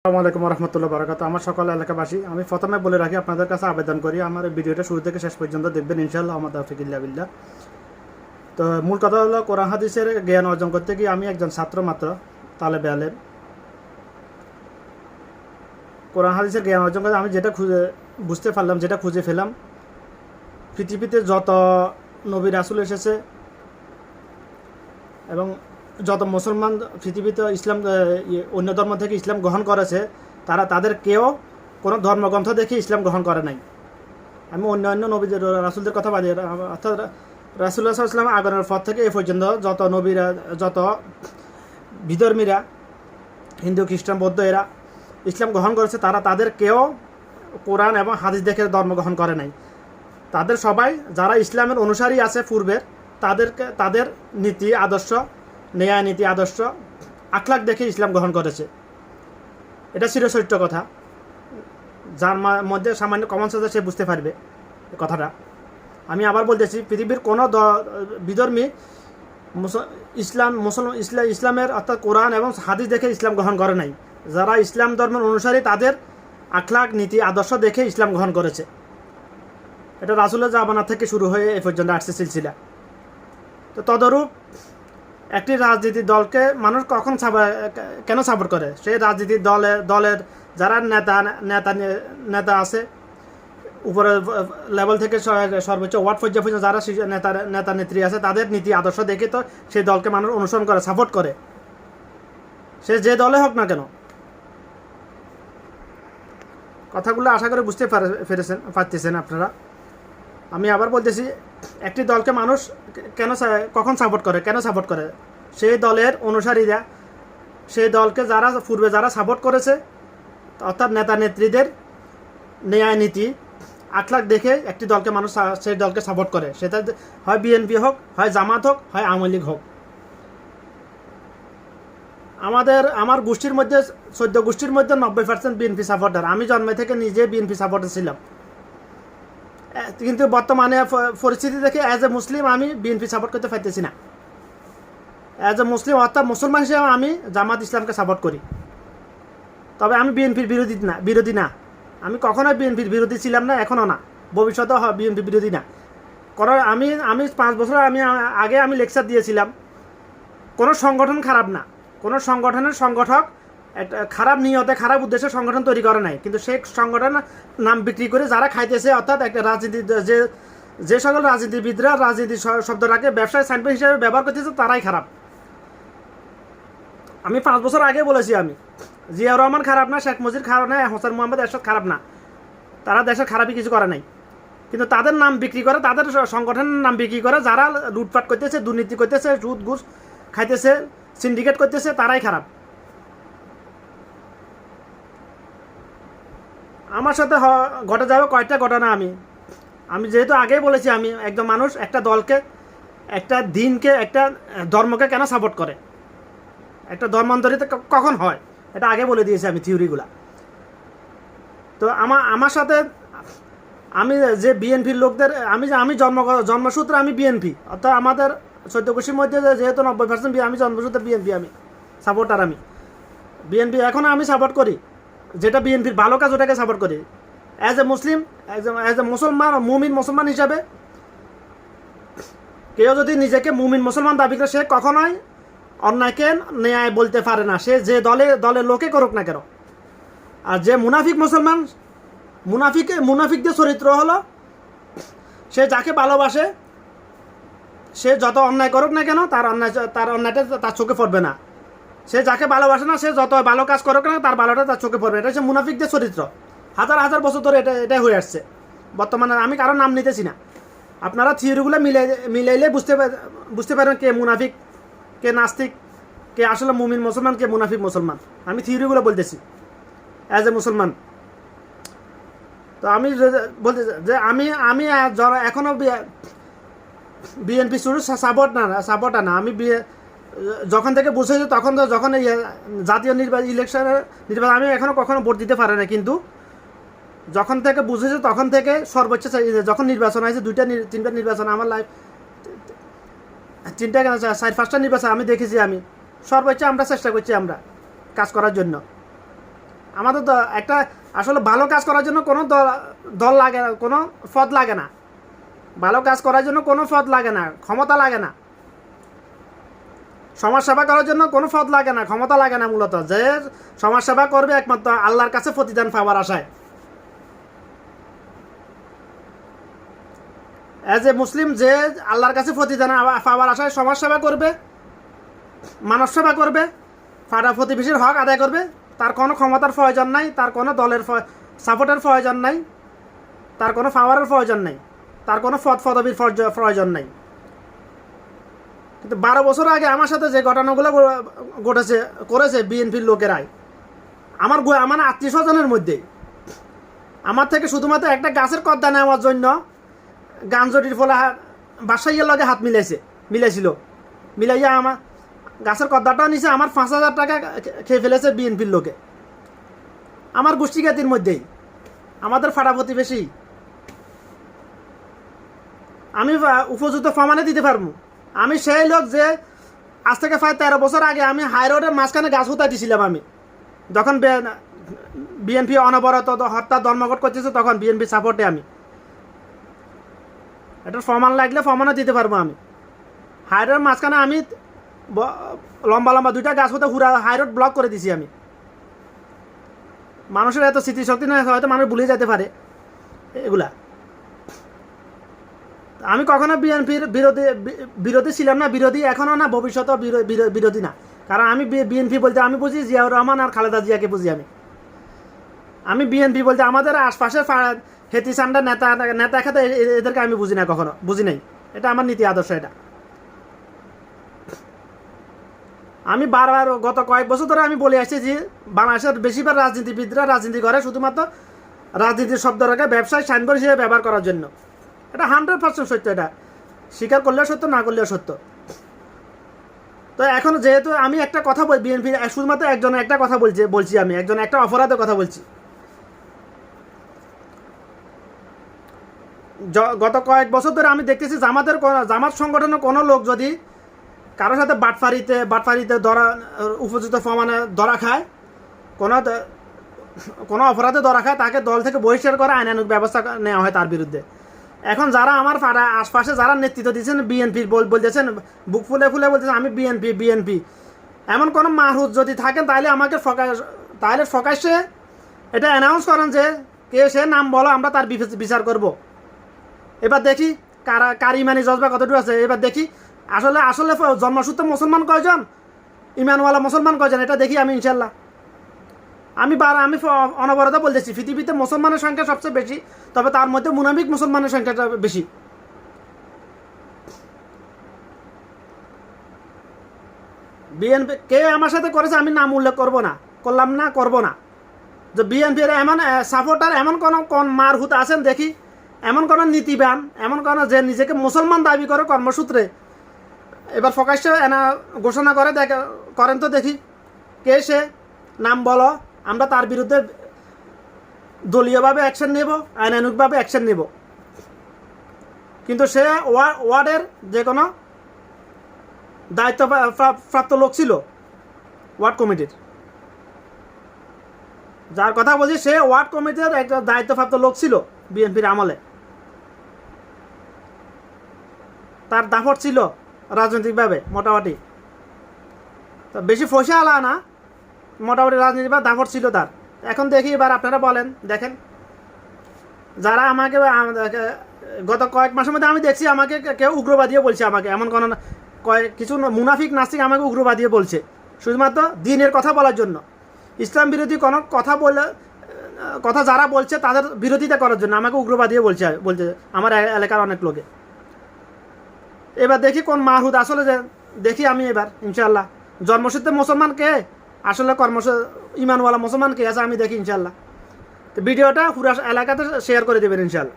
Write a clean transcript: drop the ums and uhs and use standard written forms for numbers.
আসসালামু আলাইকুম রহমতুল্লাহ বারাকাতুহু। আমার সকল এলাকাবাসী, আমি প্রথমে বলে রাখি, আপনাদের কাছে আবেদন করি আমার এই ভিডিওটা শুরু থেকে শেষ পর্যন্ত দেখবেন ইনশাআল্লাহ। আমার তাওফীক ইল্লা বিল্লাহ। তো মূল কথা হলো, কোরআন হাদিসের জ্ঞান অর্জন করতে গিয়ে আমি একজন ছাত্র মাত্র, তালেবে আলেম। কোরআন হাদিসের জ্ঞান অর্জন করে আমি যেটা বুঝতে পারলাম, যেটা খুঁজে ফেলাম, পৃথিবীতে যত নবী রাসূল এসেছে এবং যত মুসলমান পৃথিবীতে ইসলাম অন্য ধর্ম থেকে ইসলাম গ্রহণ করেছে, তাদের কেউ কোনো ধর্মগ্রন্থ দেখে ইসলাম গ্রহণ করে নাই। আমি অন্য নবীদের রাসূলদের কথা বাদে, অর্থাৎ রাসূলুল্লাহ সাল্লাল্লাহু আলাইহি ওয়াসাল্লাম আগমনের পর থেকে এ পর্যন্ত যত নবীরা, যত বিধর্মীরা, হিন্দু খ্রিস্টান বৌদ্ধ এরা ইসলাম গ্রহণ করেছে, তাদের কেউ কোরআন এবং হাদিস দেখে ধর্ম গ্রহণ করে নাই। তাদের সবাই যারা ইসলামের অনুসারী আছে পূর্বের, তাদের নীতি আদর্শ, ন্যায় নীতি আদর্শ, আখলাক দেখে ইসলাম গ্রহণ করেছে। এটা চিরচরিত্র কথা, যার মধ্যে সামান্য কমন সেন্স সে বুঝতে পারবে কথাটা। আমি আবার বলতেছি, পৃথিবীর কোনো বিধর্মী ইসলামের অর্থাৎ কোরআন এবং হাদিস দেখে ইসলাম গ্রহণ করে নাই। যারা ইসলাম ধর্মের অনুসারী, তাদের আখলাক নীতি আদর্শ দেখে ইসলাম গ্রহণ করেছে। এটা রাসূলের জামানা থেকে শুরু হয়ে এ পর্যন্ত আসছে সিলসিলা। তো তদরূপ একটি রাজনীতির দলকে মানুষ কেন সাপোর্ট করে? সেই রাজনীতির দলের যারা নেতা আছে, উপরের লেভেল থেকে সর্বোচ্চ ওয়ার্ড পর্যায়ে যারা নেতা নেত্রী আছে, তাদের নীতি আদর্শ দেখে তো সেই দলকে মানুষ অনুসরণ করে, সাপোর্ট করে, সে যে দলে হোক না কেন। কথাগুলো আশা করে বুঝতে পারতেছেন আপনারা। আমি আবার বলতেছি, একটি দলকে মানুষ কখন সাপোর্ট করে, কেন সাপোর্ট করে? সেই দলের অনুসারীরা, সেই দলকে পূর্বে যারা সাপোর্ট করেছে, অর্থাৎ নেতা নেত্রীদের ন্যায় নীতি আখলাক দেখে একটি দলকে মানুষ সেই দলকে সাপোর্ট করে। সেটা হয় বিএনপি হোক, হয় জামাত হোক, হয় আওয়ামী লীগ হোক। আমার গোষ্ঠীর মধ্যে 14 গোষ্ঠীর মধ্যে 90% বিএনপি সাপোর্টার। আমি জন্ম থেকে নিজে বিএনপি সাপোর্টার ছিলাম, কিন্তু বর্তমানে পরিস্থিতি দেখে অ্যাজ এ মুসলিম আমি বিএনপি সাপোর্ট করতে পারতেছি না। অ্যাজ এ মুসলিম অর্থাৎ মুসলমান হিসেবে আমি জামাত ইসলামকে সাপোর্ট করি। তবে আমি বিএনপির বিরোধী না। আমি কখনোই বিএনপির বিরোধী ছিলাম না, এখনও না, ভবিষ্যতেও বিএনপি বিরোধী না। কারণ আমি 5 বছর আগে আমি লেকচার দিয়েছিলাম, কোনো সংগঠন খারাপ না, কোনো সংগঠনের সংগঠক একটা খারাপ নিয়তে, খারাপ উদ্দেশ্যে সংগঠন তৈরি করে নাই, কিন্তু সেই সংগঠন নাম বিক্রি করে যারা খাইতেছে, অর্থাৎ একটা রাজনীতি, যে সকল রাজনীতিবিদরা রাজনীতি শব্দটাকে ব্যবসায় সাইনবোর্ড হিসেবে ব্যবহার করতেছে, তারাই খারাপ। আমি 5 বছর আগে বলেছি, আমি জিয়াউর রহমান খারাপ না, শেখ মুজিব খারাপ না, হোসেন মোহাম্মদ এরশাদ খারাপ না, তারা দেশের খারাপই কিছু করে নাই। কিন্তু তাদের নাম বিক্রি করে, তাদের সংগঠনের নাম বিক্রি করে যারা লুটপাট করতেছে, দুর্নীতি করতেছে, সুদ ঘুষ খাইতেছে, সিন্ডিকেট করতেছে, তারাই খারাপ। আমার সাথে ঘটে যাবে কয়েকটা ঘটনা। আমি যেহেতু আগেই বলেছি, আমি একজন মানুষ একটা দলকে, একটা দিনকে, একটা ধর্মকে কেন সাপোর্ট করে, একটা ধর্মান্তরিত কখন হয়, এটা আগে বলে দিয়েছি আমি থিওরিগুলা। তো আমার সাথে আমি যে বিএনপির লোকদের, আমি জন্মসূত্রে আমি বিএনপি, অর্থাৎ আমাদের 14 গোষ্ঠীর মধ্যে যেহেতু 90% আমি জন্মসূত্রে বিএনপি, আমি সাপোর্টার। আমি বিএনপি এখনও আমি সাপোর্ট করি, যেটা বিএনপির ভালো কাজ ওটাকে সাপোর্ট করি। As a Muslim, as a মুসলমান, মুমিন মুসলমান হিসাবে কেউ যদি নিজেকে মুমিন মুসলমান দাবি করে, সে কখনোই অন্যায়কে ন্যায় বলতে পারে না, সে যে দলের লোকে করুক না কেন। আর যে মুনাফিক মুসলমান, মুনাফিকদের চরিত্র হলো, সে যাকে ভালোবাসে, সে যত অন্যায় করুক না কেন, তার অন্যায়টা তার চোখে পড়বে না। সে যাকে ভালোবাসে না, সে যত ভালো কাজ করুক না, তার ভালোটা তার চোখে পড়বে। এটা হচ্ছে মুনাফিকদের চরিত্র। হাজার বছর ধরে এটাই হয়ে আসছে। বর্তমানে আমি কারোর নাম নিতেছি না, আপনারা থিওরিগুলো মিলাইলে বুঝতে পারেন কে মুনাফিক, কে নাস্তিক, কে আসলে মুমিন মুসলমান, কে মুনাফিক মুসলমান। আমি থিওরিগুলো বলতেছি অ্যাজ এ মুসলমান। তো আমি বলতে যে আমি এখনও বিএনপি শুরু সাপোর্টার না। আমি যখন থেকে বুঝেছি, যখন জাতীয় ইলেকশনের নির্বাচন, আমি এখনও কখনো ভোট দিতে পারি না, কিন্তু যখন থেকে বুঝেছি তখন থেকে সর্বোচ্চ যখন নির্বাচন হয়েছে, 2-3টা নির্বাচন আমার লাইফ, 4-5টা নির্বাচন আমি দেখেছি। আমি সর্বোচ্চ আমরা চেষ্টা করছি আমরা কাজ করার জন্য। আমাদের একটা আসলে ভালো কাজ করার জন্য কোনো দল লাগে না, কোনো পদ লাগে না। ভালো কাজ করার জন্য কোনো পদ লাগে না, ক্ষমতা লাগে না। সমাজ সেবা করার জন্য কোনো পদ লাগে না, ক্ষমতা লাগে না। মূলত যে সমাজ সেবা করবে একমাত্র আল্লাহর কাছে প্রতিদান পাওয়ার আশায়। এজ এ মুসলিম যে আল্লাহর কাছে প্রতিদান পাওয়ার আশায় সমাজ সেবা করবে, মানব সেবা করবে, পাড়া প্রতিবেশীর হক আদায় করবে, তার কোনো ক্ষমতার প্রয়োজন নাই, তার কোনো দলের সাপোর্টের প্রয়োজন নাই, তার কোনো পাওয়ারের প্রয়োজন নাই, তার কোনো পদ পদবীর প্রয়োজন নাই। কিন্তু 12 বছর আগে আমার সাথে যে ঘটনাগুলো করেছে বিএনপির লোকেরাই, আমার আত্মীয় স্বজনের মধ্যেই আমার থেকে শুধুমাত্র একটা গাছের কদ্দা নেওয়ার জন্য গাঞ্জটির ফলে বাসাইয়ের লগে হাত মিলাইছিল। মিলাইয়া আমার গাছের কদ্দাটাও নিচে আমার 5,000 টাকা খেয়ে ফেলেছে বিএনপির লোকে, আমার গোষ্ঠীঘাতির মধ্যেই, আমাদের ফাড়া প্রতিবেশী। আমি উপযুক্ত প্রমাণে দিতে পারবো। আমি সেই লোক যে আজ থেকে প্রায় 13 বছর আগে আমি হাই রোডের মাঝখানে গাছ হুতা দিছিলাম। আমি যখন বিএনপি অনবরত হত্যা ধর্মঘট করতেছে তখন বিএনপি সাপোর্টে আমি এটা প্রমাণ লাগলে প্রমাণও দিতে পারবো। আমি হাই রোডের মাঝখানে আমি লম্বা লম্বা 2টা গাছ হুতা হুরা হাই রোড ব্লক করে দিছি আমি। মানুষের এত স্মৃতিশক্তি নয়, হয়তো মানুষ ভুলে যেতে পারে এগুলা। আমি কখনো বিএনপির বিরোধী ছিলাম না, বিরোধী এখনও না, ভবিষ্যতেও বিরোধী না। কারণ আমি বিএনপি বলতে আমি বুঝি জিয়াউর রহমান আর খালেদা জিয়াকে বুঝি। আমি বিএনপি বলতে আমাদের আশপাশের হেতি সান্ডা নেতা খেতে এদেরকে আমি বুঝি না, কখনো বুঝি নাই। এটা আমার নীতি আদর্শ। এটা আমি বারবার গত কয়েক বছর ধরে আমি বলে আসছি যে বাংলাদেশের বেশিরভাগ রাজনীতিবিদরা রাজনীতি করে শুধুমাত্র রাজনীতির শব্দটাকে ব্যবসায় সাইনবোর্ড হিসেবে ব্যবহার করার জন্য। এটা 100% সত্য। এটা স্বীকার করলেও সত্য, না করলেও সত্য। তো এখন যেহেতু আমি একটা কথা বল, বিএনপি শুধুমাত্র একজনের একটা কথা বলছি আমি একজন একটা অপরাধের কথা বলছি। গত কয়েক বছর ধরে আমি দেখতেছি জামাত সংগঠনের কোনো লোক যদি কারোর সাথে বাটফারিতে ধরা উপযুক্ত প্রমাণে ধরা খায়, কোনো অপরাধে ধরা খায়, তাকে দল থেকে বহিষ্কার করে আইনানুগ ব্যবস্থা নেওয়া হয় তার বিরুদ্ধে। এখন যারা আমার পাড়া আশপাশে যারা নেতৃত্ব দিচ্ছেন বিএনপি বলতেছেন, বুক ফুলে বলতেছেন আমি বিএনপি, এমন কোনো মাহুদ যদি থাকেন তাহলে আমাকে প্রকাশ্যে এটা অ্যানাউন্স করেন যে কে সে, নাম বলো, আমরা তার বিচার করব। এবার দেখি কার ইমানি জজবা কতটুকু আছে। এবার দেখি আসলে জন্মসূত্রে মুসলমান কয়জন, ইমানওয়ালা মুসলমান কয়জন, এটা দেখি আমি ইনশাল্লাহ। আমি অনবরত বলতেছি পৃথিবীতে মুসলমানের সংখ্যা সবচেয়ে বেশি, তবে তার মধ্যে মুনাফিক মুসলমানের সংখ্যাটা বেশি। বিএনপি কে আমার সাথে করেছে আমি নাম উল্লেখ করবো না। যে বিএনপির এমন সাপোর্টার, এমন কোন মারহুত আছেন দেখি, এমন কোন নীতিবান, এমন কোন যে নিজেকে মুসলমান দাবি করে কর্মসূত্রে এবার প্রকাশ্যে ঘোষণা করেন তো দেখি কে সে, নাম বলো, আমরা তার বিরুদ্ধে দলীয়ভাবে অ্যাকশন নেব, আইনানুগভাবে অ্যাকশন নেব। কিন্তু সে ওয়ার্ডের যে কোনো দায়িত্বপ্রাপ্ত লোক ছিল, ওয়ার্ড কমিটির, যার কথা বলছি সে ওয়ার্ড কমিটির একটা দায়িত্বপ্রাপ্ত লোক ছিল বিএনপির আমলে। তার দাপট ছিল রাজনৈতিকভাবে মোটামুটি, তো বেশি ফসে আলা না, মোটামুটি রাজনীতিভাবে দাপট ছিল তার। এখন দেখি এবার আপনারা দেখেন যারা আমাকে গত কয়েক মাসের মধ্যে আমি দেখছি আমাকে কেউ উগ্রবাদীও বলছে, আমাকে এমন কোনো কিছু মুনাফিক নাস্তিক আমাকে উগ্রবাদীও বলছে শুধুমাত্র দিনের কথা বলার জন্য, ইসলাম বিরোধী কোনো কথা যারা বলছে তাদের বিরোধিতা করার জন্য আমাকে উগ্রবাদীও বলছে আমার এলাকার অনেক লোকে। এবার দেখি কোন মাহুদ আসলে দেখি আমি এবার ইনশাল্লাহ জন্মসূত্রে মুসলমান কে, আসলে ইমানওয়ালা মুসলমান কে আছে আমি দেখি ইনশাল্লাহ। তো ভিডিওটা পুরো এলাকাতে শেয়ার করে দেবেন ইনশাল্লাহ।